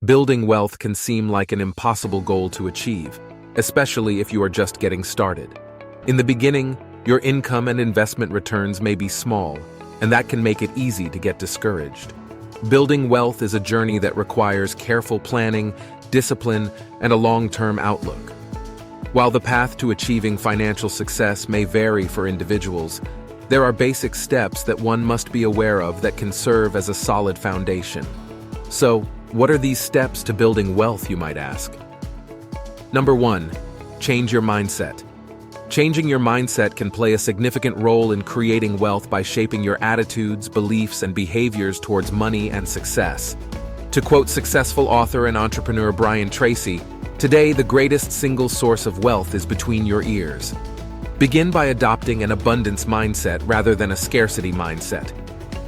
Building wealth can seem like an impossible goal to achieve, especially if you are just getting started. In the beginning, your income and investment returns may be small, and that can make it easy to get discouraged. Building wealth is a journey that requires careful planning, discipline, and a long-term outlook. While the path to achieving financial success may vary for individuals, there are basic steps that one must be aware of that can serve as a solid foundation. So, what are these steps to building wealth, you might ask? Number 1. Change your mindset. Changing your mindset can play a significant role in creating wealth by shaping your attitudes, beliefs, and behaviors towards money and success. To quote successful author and entrepreneur Brian Tracy, "Today, the greatest single source of wealth is between your ears." Begin by adopting an abundance mindset rather than a scarcity mindset.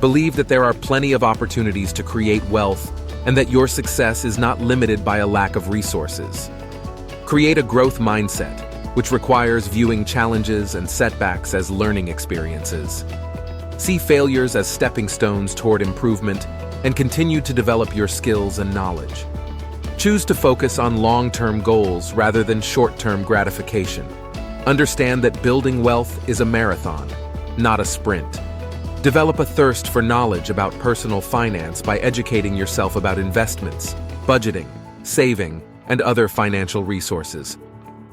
Believe that there are plenty of opportunities to create wealth and that your success is not limited by a lack of resources. Create a growth mindset, which requires viewing challenges and setbacks as learning experiences. See failures as stepping stones toward improvement and continue to develop your skills and knowledge. Choose to focus on long-term goals rather than short-term gratification. Understand that building wealth is a marathon, not a sprint. Develop a thirst for knowledge about personal finance by educating yourself about investments, budgeting, saving, and other financial resources.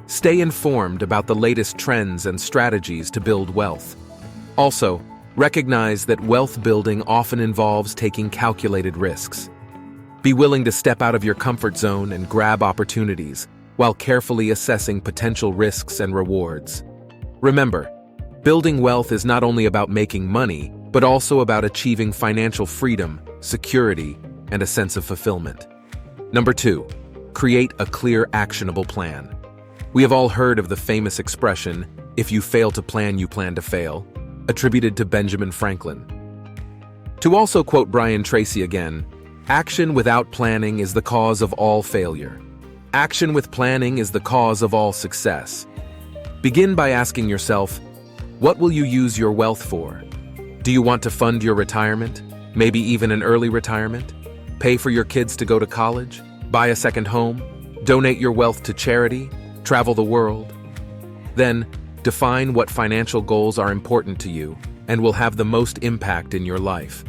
Stay informed about the latest trends and strategies to build wealth. Also, recognize that wealth building often involves taking calculated risks. Be willing to step out of your comfort zone and grab opportunities, while carefully assessing potential risks and rewards. Remember, building wealth is not only about making money, but also about achieving financial freedom, security, and a sense of fulfillment. Number 2, create a clear, actionable plan. We have all heard of the famous expression, "If you fail to plan, you plan to fail," attributed to Benjamin Franklin. To also quote Brian Tracy again, "Action without planning is the cause of all failure. Action with planning is the cause of all success." Begin by asking yourself, what will you use your wealth for? Do you want to fund your retirement? Maybe even an early retirement? Pay for your kids to go to college? Buy a second home? Donate your wealth to charity? Travel the world? Then, define what financial goals are important to you and will have the most impact in your life.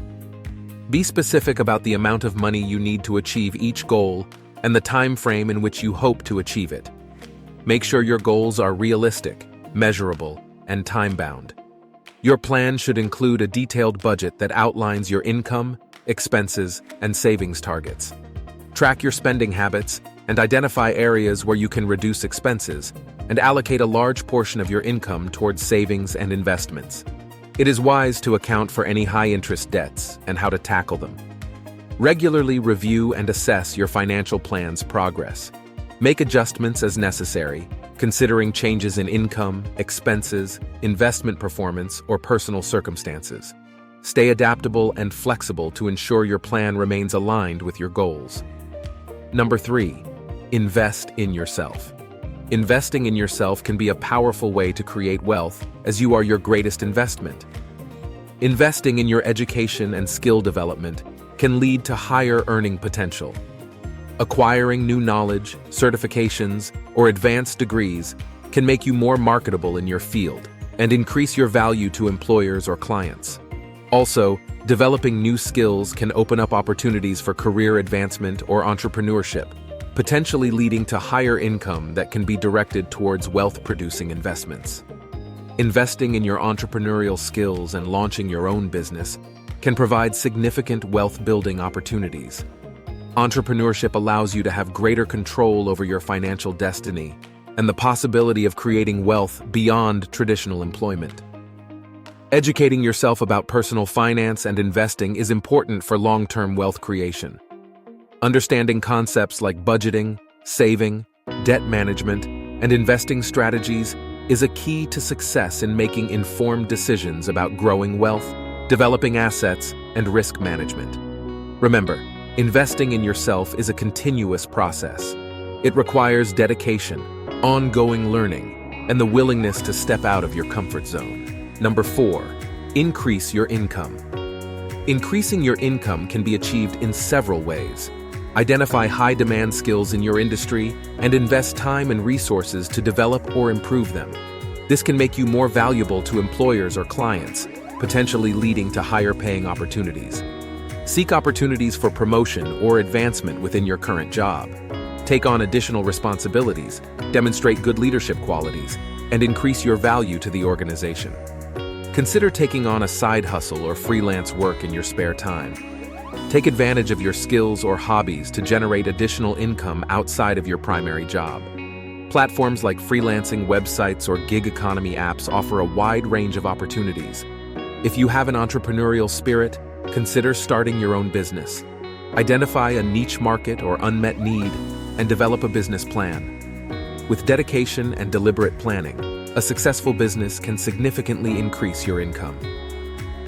Be specific about the amount of money you need to achieve each goal and the time frame in which you hope to achieve it. Make sure your goals are realistic, measurable, and time-bound. Your plan should include a detailed budget that outlines your income, expenses, and savings targets. Track your spending habits and identify areas where you can reduce expenses, and allocate a large portion of your income towards savings and investments. It is wise to account for any high-interest debts and how to tackle them. Regularly review and assess your financial plan's progress. Make adjustments as necessary, considering changes in income, expenses, investment performance, or personal circumstances. Stay adaptable and flexible to ensure your plan remains aligned with your goals. Number 3, invest in yourself. Investing in yourself can be a powerful way to create wealth, as you are your greatest investment. Investing in your education and skill development can lead to higher earning potential. Acquiring new knowledge, certifications, or advanced degrees can make you more marketable in your field and increase your value to employers or clients. Also, developing new skills can open up opportunities for career advancement or entrepreneurship, potentially leading to higher income that can be directed towards wealth-producing investments. Investing in your entrepreneurial skills and launching your own business can provide significant wealth-building opportunities. Entrepreneurship allows you to have greater control over your financial destiny and the possibility of creating wealth beyond traditional employment. Educating yourself about personal finance and investing is important for long-term wealth creation. Understanding concepts like budgeting, saving, debt management, and investing strategies is a key to success in making informed decisions about growing wealth, developing assets, and risk management. Remember, investing in yourself is a continuous process. It requires dedication, ongoing learning, and the willingness to step out of your comfort zone. Number 4, increase your income. Increasing your income can be achieved in several ways. Identify high-demand skills in your industry and invest time and resources to develop or improve them. This can make you more valuable to employers or clients, potentially leading to higher-paying opportunities. Seek opportunities for promotion or advancement within your current job. Take on additional responsibilities, demonstrate good leadership qualities, and increase your value to the organization. Consider taking on a side hustle or freelance work in your spare time. Take advantage of your skills or hobbies to generate additional income outside of your primary job. Platforms like freelancing websites or gig economy apps offer a wide range of opportunities. If you have an entrepreneurial spirit, consider starting your own business. Identify a niche market or unmet need and develop a business plan. With dedication and deliberate planning, a successful business can significantly increase your income.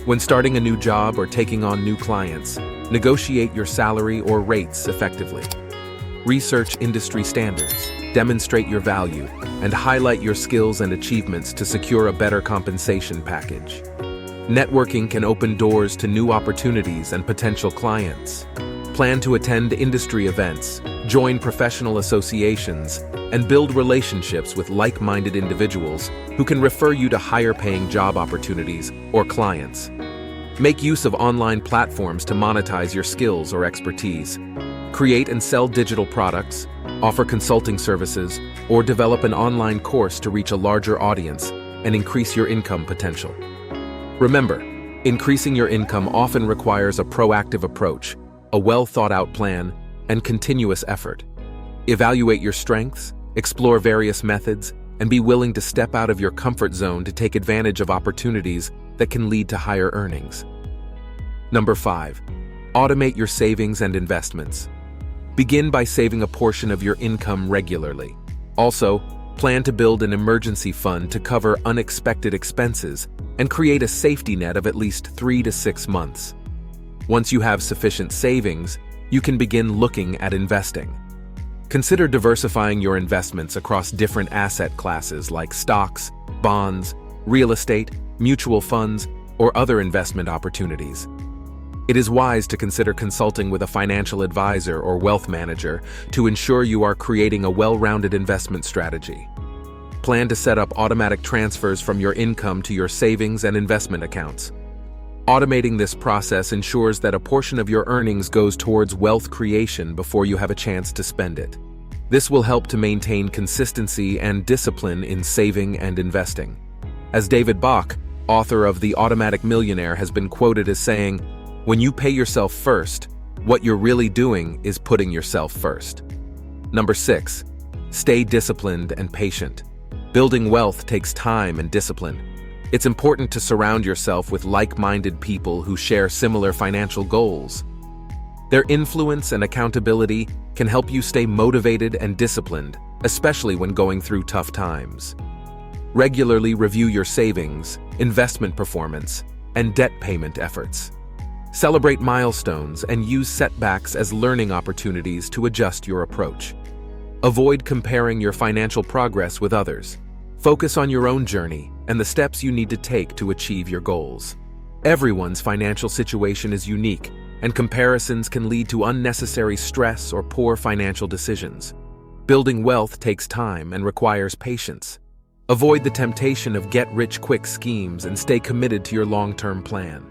When starting a new job or taking on new clients, negotiate your salary or rates effectively. Research industry standards, demonstrate your value, and highlight your skills and achievements to secure a better compensation package. Networking can open doors to new opportunities and potential clients. Plan to attend industry events, join professional associations, and build relationships with like-minded individuals who can refer you to higher-paying job opportunities or clients. Make use of online platforms to monetize your skills or expertise. Create and sell digital products, offer consulting services, or develop an online course to reach a larger audience and increase your income potential. Remember, increasing your income often requires a proactive approach, a well-thought-out plan, and continuous effort. Evaluate your strengths, explore various methods, and be willing to step out of your comfort zone to take advantage of opportunities that can lead to higher earnings. Number 5. Automate your savings and investments. Begin by saving a portion of your income regularly. Also, plan to build an emergency fund to cover unexpected expenses and create a safety net of at least 3 to 6 months. Once you have sufficient savings, you can begin looking at investing. Consider diversifying your investments across different asset classes like stocks, bonds, real estate, mutual funds, or other investment opportunities. It is wise to consider consulting with a financial advisor or wealth manager to ensure you are creating a well-rounded investment strategy. Plan to set up automatic transfers from your income to your savings and investment accounts. Automating this process ensures that a portion of your earnings goes towards wealth creation before you have a chance to spend it. This will help to maintain consistency and discipline in saving and investing. As David Bach, author of The Automatic Millionaire, has been quoted as saying, "When you pay yourself first, what you're really doing is putting yourself first." Number 6. Stay disciplined and patient. Building wealth takes time and discipline. It's important to surround yourself with like-minded people who share similar financial goals. Their influence and accountability can help you stay motivated and disciplined, especially when going through tough times. Regularly review your savings, investment performance, and debt payment efforts. Celebrate milestones and use setbacks as learning opportunities to adjust your approach. Avoid comparing your financial progress with others. Focus on your own journey and the steps you need to take to achieve your goals. Everyone's financial situation is unique, and comparisons can lead to unnecessary stress or poor financial decisions. Building wealth takes time and requires patience. Avoid the temptation of get-rich-quick schemes and stay committed to your long-term plan.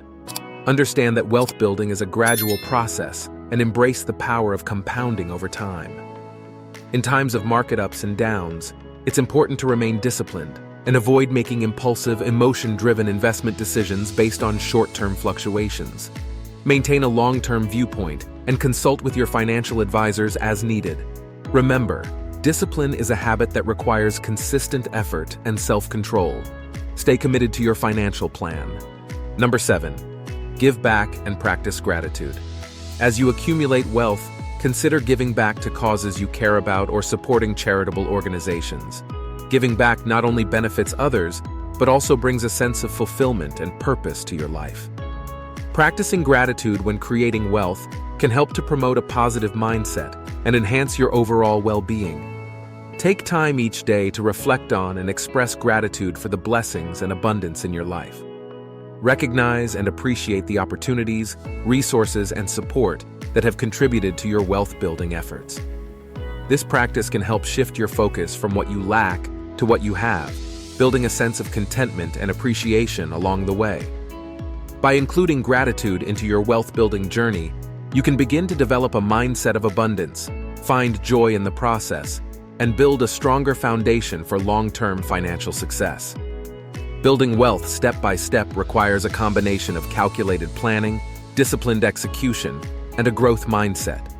Understand that wealth building is a gradual process and embrace the power of compounding over time. In times of market ups and downs, it's important to remain disciplined and avoid making impulsive, emotion-driven investment decisions based on short-term fluctuations. Maintain a long-term viewpoint and consult with your financial advisors as needed. Remember, discipline is a habit that requires consistent effort and self-control. Stay committed to your financial plan. Number 7. Give back and practice gratitude. As you accumulate wealth, consider giving back to causes you care about or supporting charitable organizations. Giving back not only benefits others, but also brings a sense of fulfillment and purpose to your life. Practicing gratitude when creating wealth can help to promote a positive mindset and enhance your overall well-being. Take time each day to reflect on and express gratitude for the blessings and abundance in your life. Recognize and appreciate the opportunities, resources, and support that have contributed to your wealth-building efforts. This practice can help shift your focus from what you lack to what you have, building a sense of contentment and appreciation along the way. By including gratitude into your wealth-building journey, you can begin to develop a mindset of abundance, find joy in the process, and build a stronger foundation for long-term financial success. Building wealth step by step requires a combination of calculated planning, disciplined execution, and a growth mindset.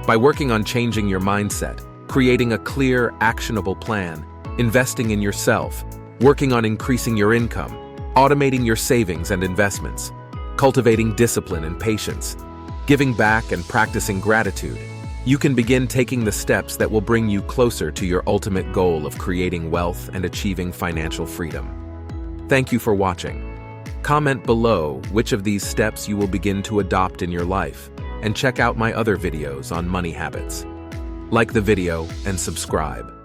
By working on changing your mindset, creating a clear, actionable plan, investing in yourself, working on increasing your income, automating your savings and investments, cultivating discipline and patience, giving back and practicing gratitude, you can begin taking the steps that will bring you closer to your ultimate goal of creating wealth and achieving financial freedom. Thank you for watching. Comment below which of these steps you will begin to adopt in your life, and check out my other videos on money habits. Like the video and subscribe.